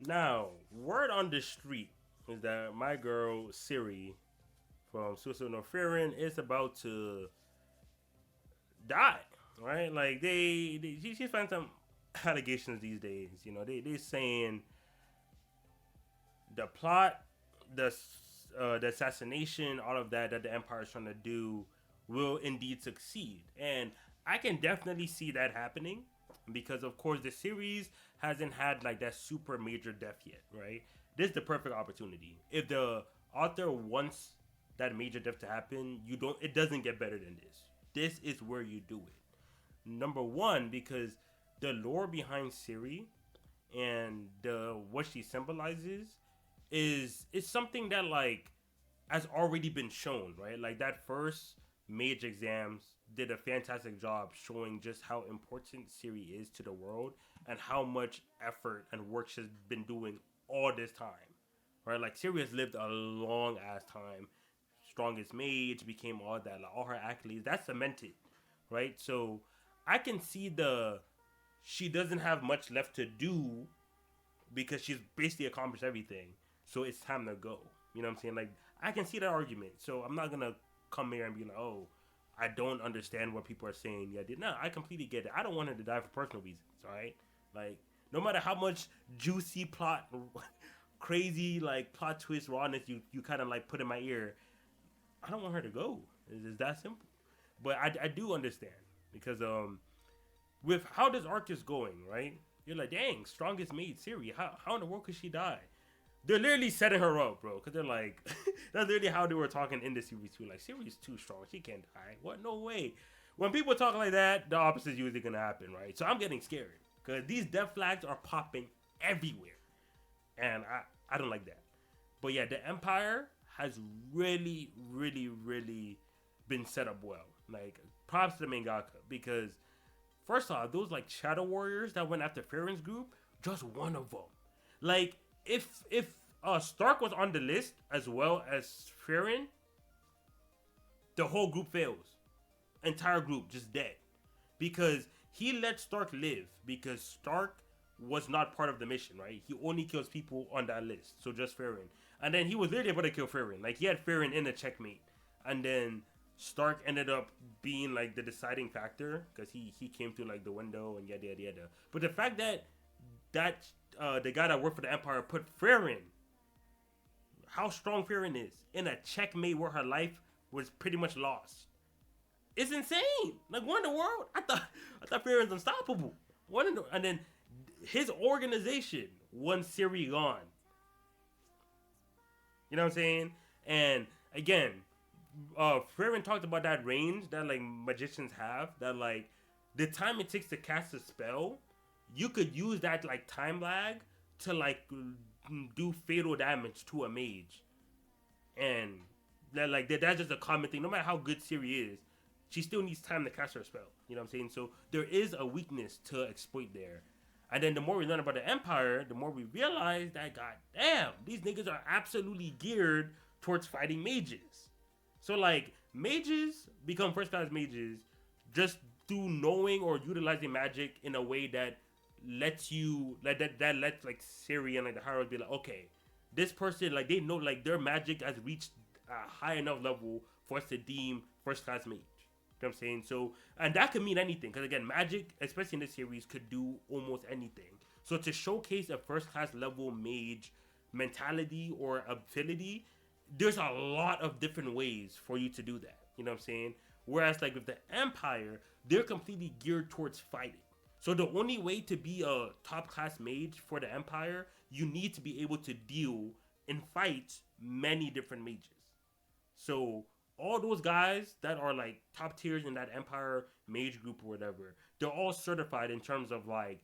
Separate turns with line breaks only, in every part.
Now, word on the street is that my girl Serie from Sousou no Frieren is about to die. Right? Like she's finding some allegations these days. You know, they saying the plot, the assassination, all of that the Empire is trying to do will indeed succeed, and I can definitely see that happening because, of course, the series hasn't had like that super major death yet, right? This is the perfect opportunity. If the author wants that major death to happen, you don't. It doesn't get better than this. This is where you do it. Number one, because the lore behind Siri and the what she symbolizes is something that like has already been shown, right? Like that first mage exams did a fantastic job showing just how important Siri is to the world and how much effort and work she's been doing all this time, right? Like Siri has lived a long ass time, strongest mage, became all that, like all her accolades. That's cemented, right? So I can see the she doesn't have much left to do because she's basically accomplished everything. So it's time to go. You know what I'm saying? Like I can see that argument. So I'm not gonna come here and be like, oh, I don't understand what people are saying. Yeah, no, I completely get it. I don't want her to die for personal reasons. All right, like no matter how much juicy plot, crazy like plot twist rawness you kind of like put in my ear, I don't want her to go. It's that simple. But I do understand because with how this arc is going, right? You're like, dang, strongest made Siri. How in the world could she die? They're literally setting her up, bro. Because they're like, that's literally how they were talking in the series too. Like, Siri's too strong. She can't die. What? No way. When people talk like that, the opposite is usually going to happen, right? So I'm getting scared. Because these death flags are popping everywhere. And I don't like that. But yeah, the Empire has really, really, really been set up well. Like, props to the mangaka. Because first off, those like Shadow Warriors that went after Farron's group, just one of them. Like if Stark was on the list as well as Frieren, the whole group fails. Entire group just dead because he let Stark live because Stark was not part of the mission, right? He only kills people on that list, so just Frieren. And then he was literally able to kill Frieren. Like he had Frieren in a checkmate, and then Stark ended up being like the deciding factor because he came through like the window and yada yada yada. But the fact that the guy that worked for the Empire put Frieren, how strong Frieren is in a checkmate where her life was pretty much lost. It's insane. Like what in the world? I thought Frieren's unstoppable. And then his organization won Siri gone. You know what I'm saying? And again, Frieren talked about that range that like magicians have. That like the time it takes to cast a spell, you could use that like time lag to like do fatal damage to a mage, and that's just a common thing. No matter how good Siri is, she still needs time to cast her spell. You know what I'm saying? So there is a weakness to exploit there. And then the more we learn about the Empire, the more we realize that god damn, these niggas are absolutely geared towards fighting mages. So like mages become first class mages just through knowing or utilizing magic in a way that lets you like that lets like Siri and like the heroes be like, okay, this person like they know like their magic has reached a high enough level for us to deem first class mage. You know what I'm saying? So and that could mean anything because again, magic, especially in this series, could do almost anything. So to showcase a first class level mage mentality or ability, there's a lot of different ways for you to do that. You know what I'm saying? Whereas like with the Empire, they're completely geared towards fighting. So the only way to be a top class mage for the Empire, you need to be able to deal in fights many different mages. So all those guys that are like top tiers in that Empire mage group or whatever, they're all certified in terms of like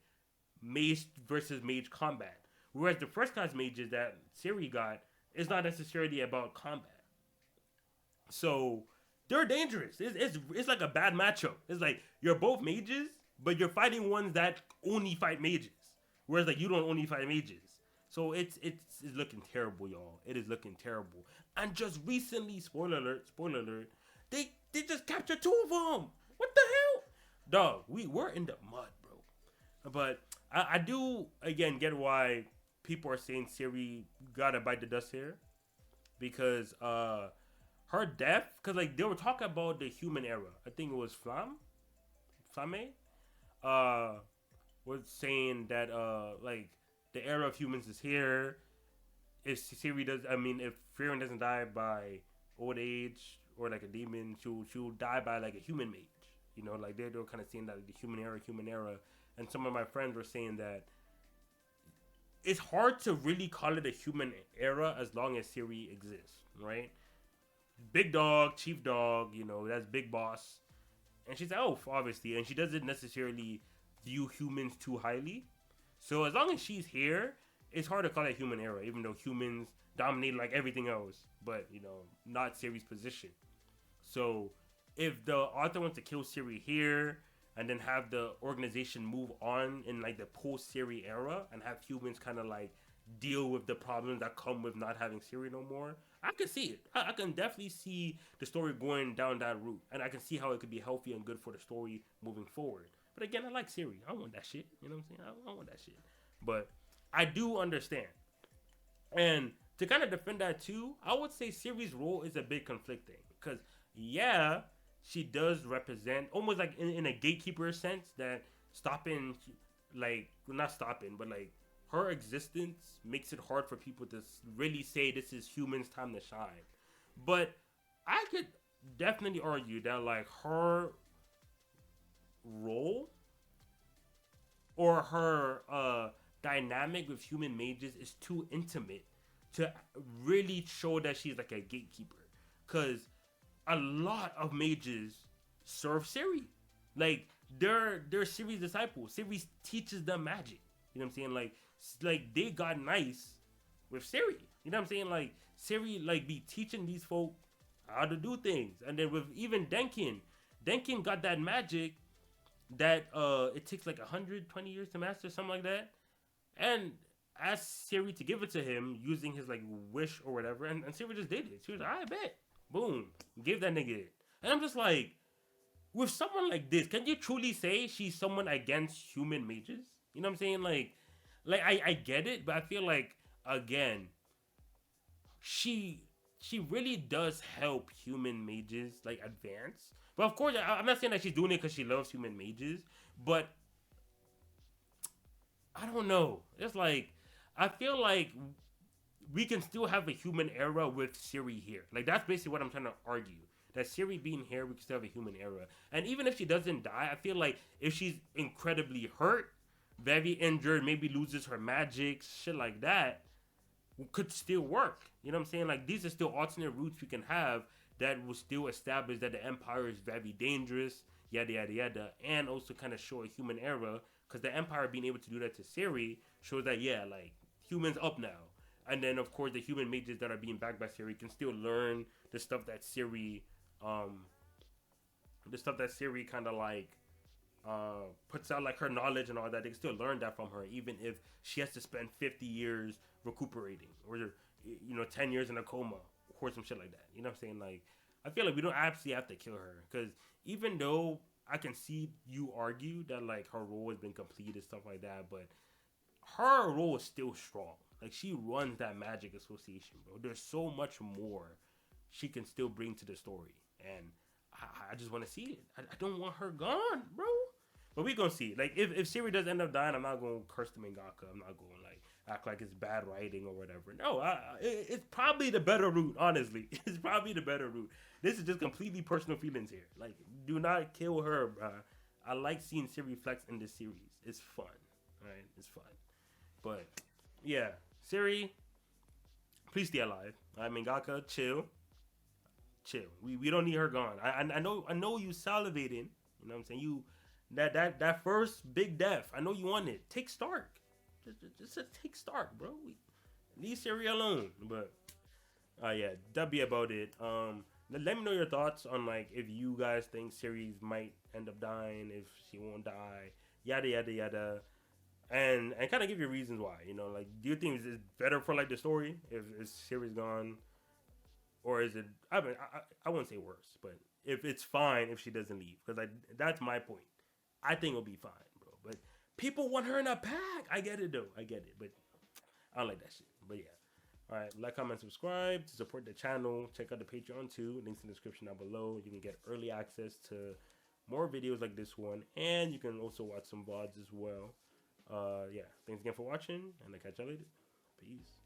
mage versus mage combat. Whereas the first class mages that Siri got is not necessarily about combat. So they're dangerous. It's like a bad matchup. It's like you're both mages, but you're fighting ones that only fight mages. Whereas like you don't only fight mages. So it's looking terrible, y'all. It is looking terrible. And just recently, spoiler alert, they just captured two of them. What the hell? Dog, we're in the mud, bro. But I do again get why people are saying Siri gotta bite the dust here because her death, because like they were talking about the human era. I think it was Flame, uh, was saying that like the era of humans is here. If Siri does, I mean, if Frieren doesn't die by old age or like a demon, she'll die by like a human mage. You know, like they're kind of saying that like, the human era, and some of my friends were saying that it's hard to really call it a human era as long as Siri exists, right? Big dog, chief dog, you know, that's big boss, and she's elf, obviously, and she doesn't necessarily view humans too highly. So as long as she's here, it's hard to call it human era, even though humans dominate like everything else, but you know, not Siri's position. So if the author wants to kill Siri here and then have the organization move on in like the post Siri era and have humans kind of like deal with the problems that come with not having Siri no more, I can see it. I can definitely see the story going down that route, and I can see how it could be healthy and good for the story moving forward. But again, I like Siri. I want that shit. You know what I'm saying? I want that shit. But I do understand. And to kind of defend that too, I would say Siri's role is a bit conflicting because yeah, she does represent almost like in a gatekeeper sense that stopping, like not stopping, but like her existence makes it hard for people to really say this is humans' time to shine. But I could definitely argue that like her role or her dynamic with human mages is too intimate to really show that she's like a gatekeeper. Cause a lot of mages serve Siri. Like they're Siri's disciples. Siri teaches them magic. You know what I'm saying? Like they got nice with Siri. You know what I'm saying? Like Siri like be teaching these folk how to do things. And then with even Denkin got that magic that it takes like 120 years to master, something like that, and asked Siri to give it to him using his like wish or whatever, and Siri just did it. She was like, I bet, boom, give that nigga it. And I'm just like, with someone like this, can you truly say she's someone against human mages? You know what I'm saying? Like I get it, but I feel like again, she she really does help human mages like advance. But of course, I'm not saying that she's doing it because she loves human mages, but I don't know. It's like I feel like we can still have a human era with Siri here. Like that's basically what I'm trying to argue. That Siri being here, we can still have a human era. And even if she doesn't die, I feel like if she's incredibly hurt, very injured, maybe loses her magic, shit like that, could still work. You know what I'm saying? Like these are still alternate routes we can have that will still establish that the Empire is very dangerous, yada yada yada, and also kind of show a human era because the Empire being able to do that to Siri shows that yeah, like humans up now. And then of course the human mages that are being backed by Siri can still learn the stuff that Siri, um, the stuff that Siri kind of like puts out like her knowledge and all that. They can still learn that from her, even if she has to spend 50 years recuperating or 10 years in a coma or some shit like that. You know what I'm saying? Like I feel like we don't absolutely have to kill her because even though I can see you argue that like her role has been complete and stuff like that, but her role is still strong. Like she runs that magic association, bro. There's so much more she can still bring to the story, and I just want to see it. I don't want her gone, bro. But we gonna see. Like if Siri does end up dying, I'm not gonna curse the mangaka. I'm not gonna like act like it's bad writing or whatever. No, it's probably the better route. Honestly, it's probably the better route. This is just completely personal feelings here. Like, do not kill her, bro. I like seeing Siri flex in this series. It's fun, right? It's fun. But yeah, Siri, please stay alive. Mangaka, chill, chill. We don't need her gone. I know you salivating. You know what I'm saying? You that first big death. I know you want it. Take Stark. Just take Stark, bro. Leave Siri alone. But yeah, that'd be about it. Let me know your thoughts on like if you guys think Siri might end up dying, if she won't die, yada yada yada, and kind of give your reasons why. You know, like do you think it's better for like the story if Siri's gone, or is it? I wouldn't say worse, but if it's fine if she doesn't leave, because like that's my point. I think it'll be fine, bro. But people want her in a pack. I get it though. I get it, but I don't like that shit. But yeah. All right, like, comment, subscribe to support the channel. Check out the Patreon too. Links in the description down below. You can get early access to more videos like this one, and you can also watch some VODs as well. Yeah, thanks again for watching, and I'll catch you later. Peace.